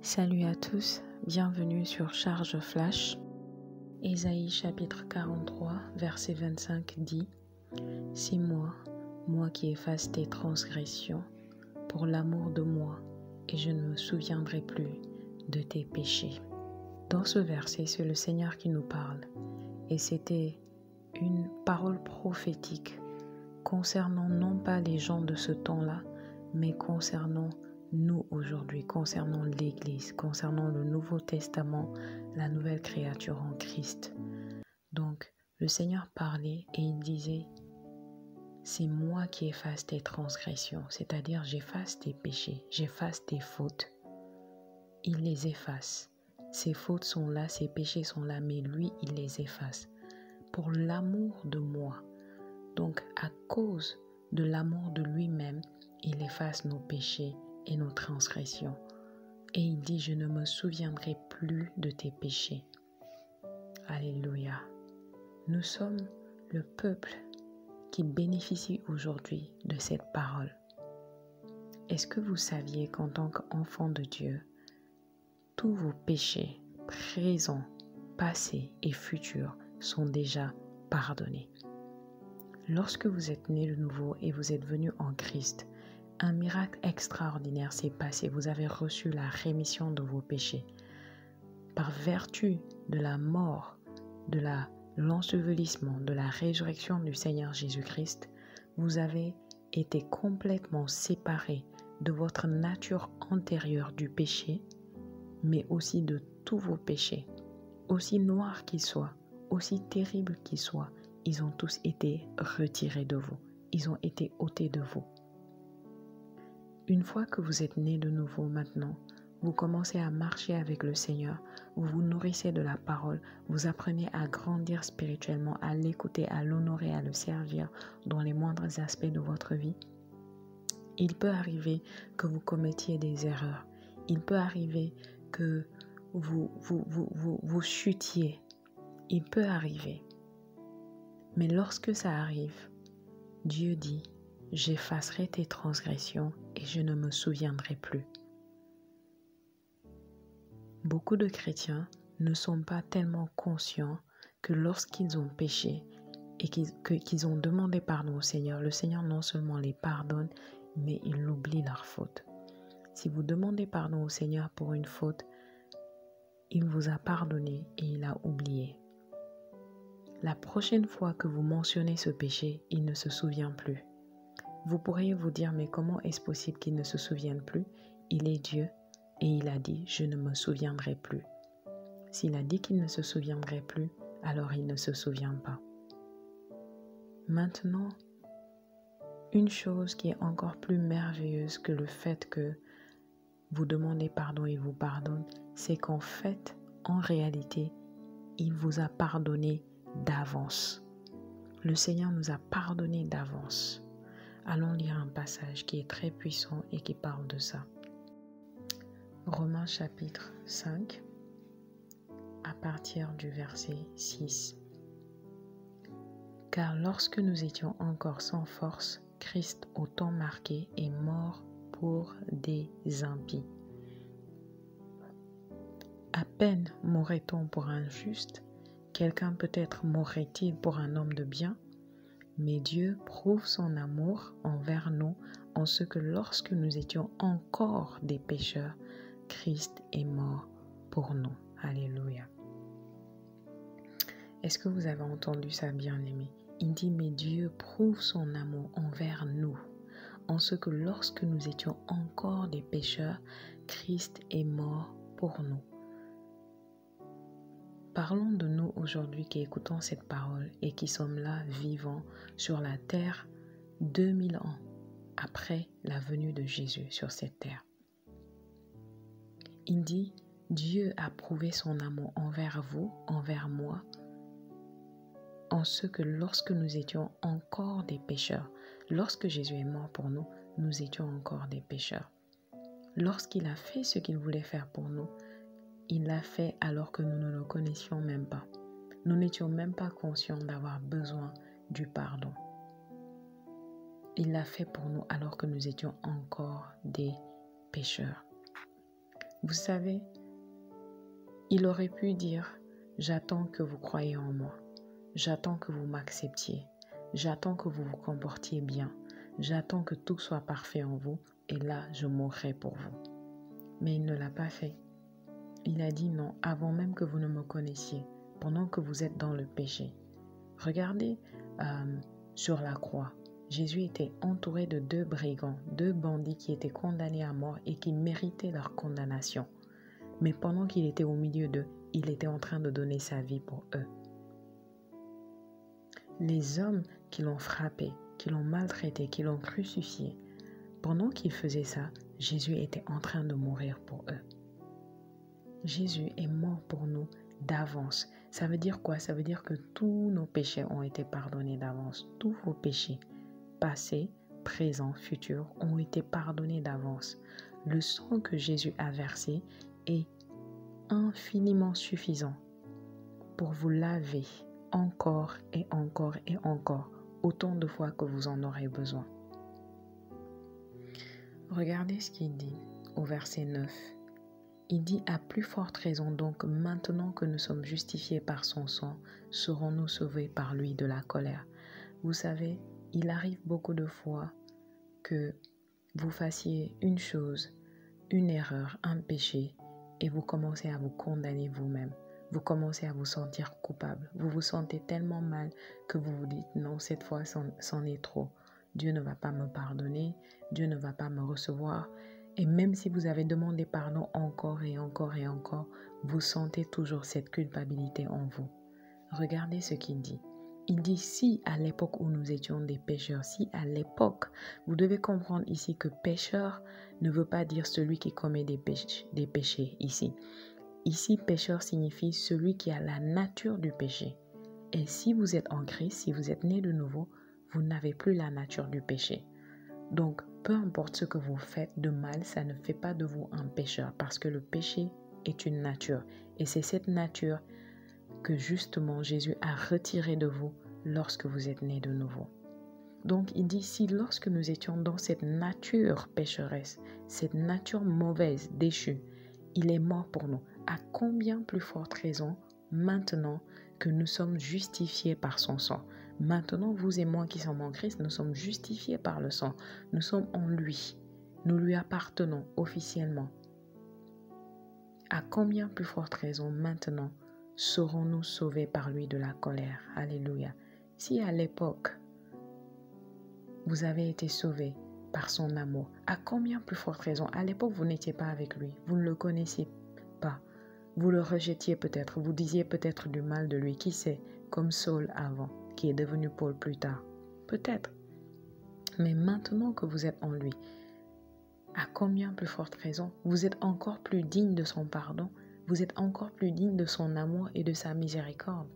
Salut à tous, bienvenue sur Charge Flash. Ésaïe chapitre 43, verset 25 dit « C'est moi qui efface tes transgressions pour l'amour de moi, et je ne me souviendrai plus de tes péchés. » Dans ce verset, c'est le Seigneur qui nous parle, et c'était une parole prophétique concernant non pas les gens de ce temps-là, mais concernant nous aujourd'hui, concernant l'Église, concernant le Nouveau Testament, la nouvelle créature en Christ. Donc, le Seigneur parlait et il disait, c'est moi qui efface tes transgressions, c'est-à-dire j'efface tes péchés, j'efface tes fautes. Il les efface. Ses fautes sont là, ses péchés sont là, mais lui, il les efface. Pour l'amour de moi. Donc, à cause de l'amour de lui-même, il efface nos péchés et nos transgressions. Et il dit, je ne me souviendrai plus de tes péchés. Alléluia. Nous sommes le peuple qui bénéficie aujourd'hui de cette parole. Est-ce que vous saviez qu'en tant qu'enfant de Dieu, tous vos péchés, présents, passés et futurs, sont déjà pardonnés? Lorsque vous êtes né de nouveau et vous êtes venu en Christ, un miracle extraordinaire s'est passé. Vous avez reçu la rémission de vos péchés. Par vertu de la mort, de l'ensevelissement, de la résurrection du Seigneur Jésus-Christ, vous avez été complètement séparés de votre nature antérieure du péché, mais aussi de tous vos péchés. Aussi noirs qu'ils soient, aussi terribles qu'ils soient, ils ont tous été retirés de vous. Ils ont été ôtés de vous. Une fois que vous êtes né de nouveau maintenant, vous commencez à marcher avec le Seigneur, vous vous nourrissez de la parole, vous apprenez à grandir spirituellement, à l'écouter, à l'honorer, à le servir dans les moindres aspects de votre vie. Il peut arriver que vous commettiez des erreurs. Il peut arriver que vous chutiez. Il peut arriver. Mais lorsque ça arrive, Dieu dit, j'effacerai tes transgressions et je ne me souviendrai plus. Beaucoup de chrétiens ne sont pas tellement conscients que lorsqu'ils ont péché et qu'ils ont demandé pardon au Seigneur, le Seigneur non seulement les pardonne, mais il oublie leurs fautes. Si vous demandez pardon au Seigneur pour une faute, il vous a pardonné et il a oublié. La prochaine fois que vous mentionnez ce péché, il ne se souvient plus. Vous pourriez vous dire, mais comment est-ce possible qu'il ne se souvienne plus? Il est Dieu et il a dit, je ne me souviendrai plus. S'il a dit qu'il ne se souviendrait plus, alors il ne se souvient pas. Maintenant, une chose qui est encore plus merveilleuse que le fait que vous demandez pardon et il vous pardonne, c'est qu'en fait, en réalité, il vous a pardonné d'avance. Le Seigneur nous a pardonné d'avance. Allons lire un passage qui est très puissant et qui parle de ça. Romains chapitre 5, à partir du verset 6. Car lorsque nous étions encore sans force, Christ, au temps marqué, est mort pour des impies. À peine mourrait-on pour un juste, quelqu'un peut-être mourrait-il pour un homme de bien, mais Dieu prouve son amour envers nous en ce que lorsque nous étions encore des pécheurs, Christ est mort pour nous. Alléluia. Est-ce que vous avez entendu ça, bien-aimé? Il dit, mais Dieu prouve son amour envers nous en ce que lorsque nous étions encore des pécheurs, Christ est mort pour nous. Parlons de nous aujourd'hui qui écoutons cette parole et qui sommes là vivants sur la terre 2000 ans après la venue de Jésus sur cette terre. Il dit, Dieu a prouvé son amour envers vous, envers moi, en ce que lorsque nous étions encore des pécheurs, lorsque Jésus est mort pour nous, nous étions encore des pécheurs. Lorsqu'il a fait ce qu'il voulait faire pour nous, il l'a fait alors que nous ne le connaissions même pas. Nous n'étions même pas conscients d'avoir besoin du pardon. Il l'a fait pour nous alors que nous étions encore des pécheurs. Vous savez, il aurait pu dire, j'attends que vous croyiez en moi. J'attends que vous m'acceptiez. J'attends que vous vous comportiez bien. J'attends que tout soit parfait en vous et là, je mourrai pour vous. Mais il ne l'a pas fait. Il a dit non avant même que vous ne me connaissiez, pendant que vous êtes dans le péché. Regardez sur la croix. Jésus était entouré de 2 brigands, 2 bandits qui étaient condamnés à mort et qui méritaient leur condamnation. Mais pendant qu'il était au milieu d'eux, il était en train de donner sa vie pour eux. Les hommes qui l'ont frappé, qui l'ont maltraité, qui l'ont crucifié, pendant qu'ils faisaient ça, Jésus était en train de mourir pour eux. Jésus est mort pour nous d'avance. Ça veut dire quoi? Ça veut dire que tous nos péchés ont été pardonnés d'avance. Tous vos péchés, passés, présents, futurs, ont été pardonnés d'avance. Le sang que Jésus a versé est infiniment suffisant pour vous laver encore et encore et encore, autant de fois que vous en aurez besoin. Regardez ce qu'il dit au verset 9. Il dit, à plus forte raison donc, maintenant que nous sommes justifiés par son sang, serons-nous sauvés par lui de la colère. Vous savez, il arrive beaucoup de fois que vous fassiez une chose, une erreur, un péché, et vous commencez à vous condamner vous-même. Vous commencez à vous sentir coupable. Vous vous sentez tellement mal que vous vous dites, non, cette fois, c'en est trop. Dieu ne va pas me pardonner, Dieu ne va pas me recevoir. Et même si vous avez demandé pardon encore et encore et encore, vous sentez toujours cette culpabilité en vous. Regardez ce qu'il dit. Il dit, si à l'époque où nous étions des pécheurs, si à l'époque, vous devez comprendre ici que pécheur ne veut pas dire celui qui commet des péchés ici. Ici, pécheur signifie celui qui a la nature du péché. Et si vous êtes en Christ, si vous êtes né de nouveau, vous n'avez plus la nature du péché. Donc, peu importe ce que vous faites de mal, ça ne fait pas de vous un pécheur parce que le péché est une nature. Et c'est cette nature que justement Jésus a retirée de vous lorsque vous êtes né de nouveau. Donc, il dit, si lorsque nous étions dans cette nature pécheresse, cette nature mauvaise, déchue, il est mort pour nous, à combien plus forte raison maintenant que nous sommes justifiés par son sang. Maintenant, vous et moi qui sommes en Christ, nous sommes justifiés par le sang. Nous sommes en lui. Nous lui appartenons officiellement. À combien plus forte raison maintenant serons-nous sauvés par lui de la colère? Alléluia. Si à l'époque, vous avez été sauvés par son amour, à combien plus forte raison? À l'époque, vous n'étiez pas avec lui. Vous ne le connaissiez pas. Vous le rejetiez peut-être. Vous disiez peut-être du mal de lui. Qui sait? Comme Saul avant, qui est devenu Paul plus tard. Peut-être. Mais maintenant que vous êtes en lui, à combien plus forte raison? Vous êtes encore plus digne de son pardon. Vous êtes encore plus digne de son amour et de sa miséricorde.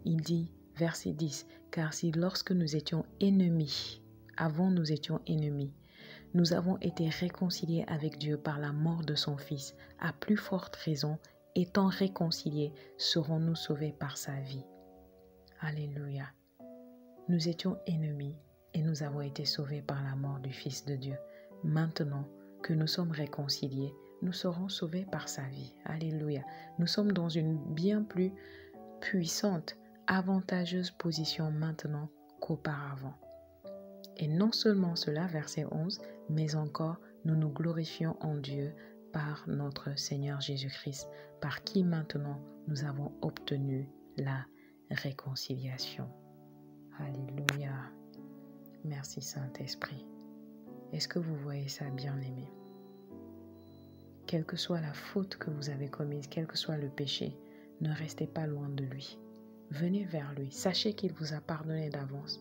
Il dit, verset 10, « Car si lorsque nous étions ennemis, avant nous étions ennemis, nous avons été réconciliés avec Dieu par la mort de son Fils, à plus forte raison, étant réconciliés, serons-nous sauvés par sa vie. » Alléluia. Nous étions ennemis et nous avons été sauvés par la mort du Fils de Dieu. Maintenant que nous sommes réconciliés, nous serons sauvés par sa vie. Alléluia. Nous sommes dans une bien plus puissante, avantageuse position maintenant qu'auparavant. Et non seulement cela, verset 11, mais encore nous nous glorifions en Dieu par notre Seigneur Jésus-Christ, par qui maintenant nous avons obtenu la réconciliation. Alléluia. Merci Saint-Esprit. Est-ce que vous voyez ça, bien-aimé? Quelle que soit la faute que vous avez commise, quel que soit le péché, ne restez pas loin de lui. Venez vers lui. Sachez qu'il vous a pardonné d'avance.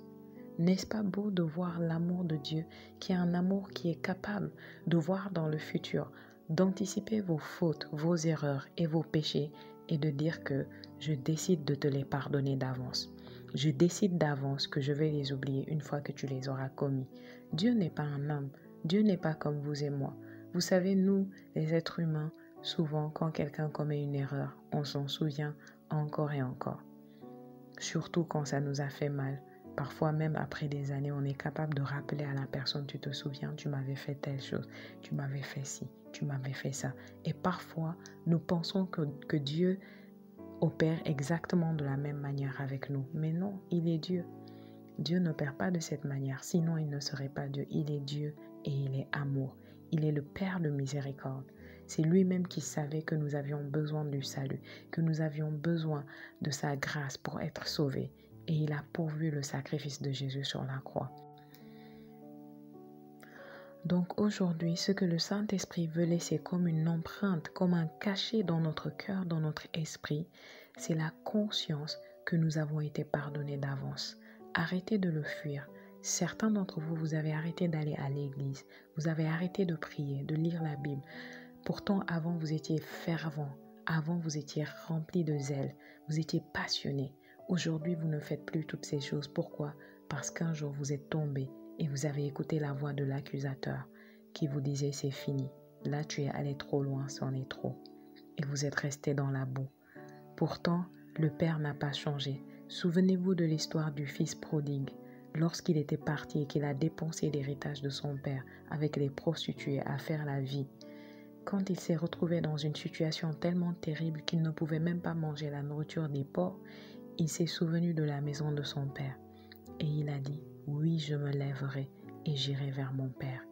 N'est-ce pas beau de voir l'amour de Dieu, qui est un amour qui est capable de voir dans le futur, d'anticiper vos fautes, vos erreurs et vos péchés et de dire que je décide de te les pardonner d'avance. Je décide d'avance que je vais les oublier une fois que tu les auras commis. Dieu n'est pas un homme. Dieu n'est pas comme vous et moi. Vous savez, nous, les êtres humains, souvent, quand quelqu'un commet une erreur, on s'en souvient encore et encore. Surtout quand ça nous a fait mal. parfois même après des années, on est capable de rappeler à la personne, tu te souviens, tu m'avais fait telle chose, tu m'avais fait ci, tu m'avais fait ça. Et parfois, nous pensons que Dieu opère exactement de la même manière avec nous. Mais non, il est Dieu. Dieu n'opère pas de cette manière, sinon il ne serait pas Dieu. Il est Dieu et il est amour. Il est le Père de miséricorde. C'est lui-même qui savait que nous avions besoin du salut, que nous avions besoin de sa grâce pour être sauvés. Et il a pourvu le sacrifice de Jésus sur la croix. Donc aujourd'hui, ce que le Saint-Esprit veut laisser comme une empreinte, comme un cachet dans notre cœur, dans notre esprit, c'est la conscience que nous avons été pardonnés d'avance. Arrêtez de le fuir. Certains d'entre vous, vous avez arrêté d'aller à l'église. Vous avez arrêté de prier, de lire la Bible. Pourtant, avant, vous étiez fervent. Avant, vous étiez rempli de zèle. Vous étiez passionné. Aujourd'hui, vous ne faites plus toutes ces choses. Pourquoi? Parce qu'un jour, vous êtes tombé et vous avez écouté la voix de l'accusateur qui vous disait c'est fini. Là, tu es allé trop loin, c'en est trop. Et vous êtes resté dans la boue. Pourtant, le Père n'a pas changé. Souvenez-vous de l'histoire du fils prodigue. Lorsqu'il était parti et qu'il a dépensé l'héritage de son père avec les prostituées à faire la vie, quand il s'est retrouvé dans une situation tellement terrible qu'il ne pouvait même pas manger la nourriture des porcs, il s'est souvenu de la maison de son père. Et il a dit, oui, je me lèverai et j'irai vers mon père.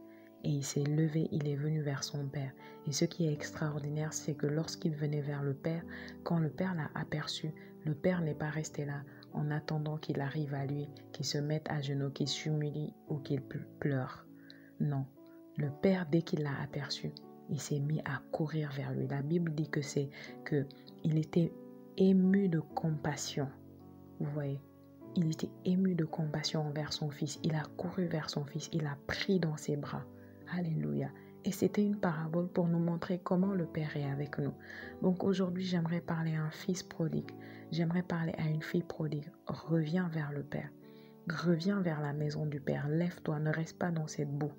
Et il s'est levé, il est venu vers son père. Et ce qui est extraordinaire, c'est que lorsqu'il venait vers le père, quand le père l'a aperçu, le père n'est pas resté là en attendant qu'il arrive à lui, qu'il se mette à genoux, qu'il s'humilie ou qu'il pleure. Non, le père, dès qu'il l'a aperçu, il s'est mis à courir vers lui. La Bible dit qu'il était ému de compassion. Vous voyez, il était ému de compassion envers son fils. Il a couru vers son fils, il l'a pris dans ses bras. Alléluia. Et c'était une parabole pour nous montrer comment le Père est avec nous. Donc aujourd'hui, j'aimerais parler à un fils prodigue. J'aimerais parler à une fille prodigue. Reviens vers le Père. Reviens vers la maison du Père. Lève-toi, ne reste pas dans cette boue.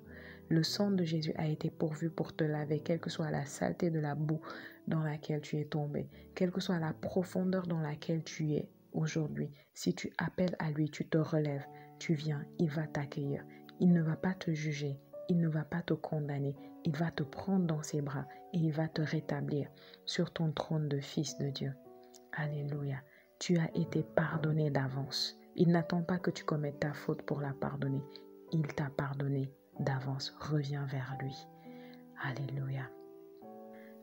Le sang de Jésus a été pourvu pour te laver, quelle que soit la saleté de la boue dans laquelle tu es tombé, quelle que soit la profondeur dans laquelle tu es aujourd'hui. Si tu appelles à lui, tu te relèves, tu viens, il va t'accueillir. Il ne va pas te juger, il ne va pas te condamner. Il va te prendre dans ses bras et il va te rétablir sur ton trône de fils de Dieu. Alléluia. Tu as été pardonné d'avance. Il n'attend pas que tu commettes ta faute pour la pardonner. Il t'a pardonné d'avance. Reviens vers lui. Alléluia.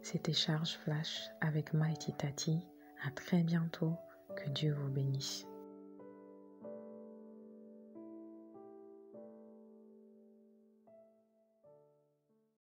C'était Charge Flash avec Mighty Tati. À très bientôt. Que Dieu vous bénisse.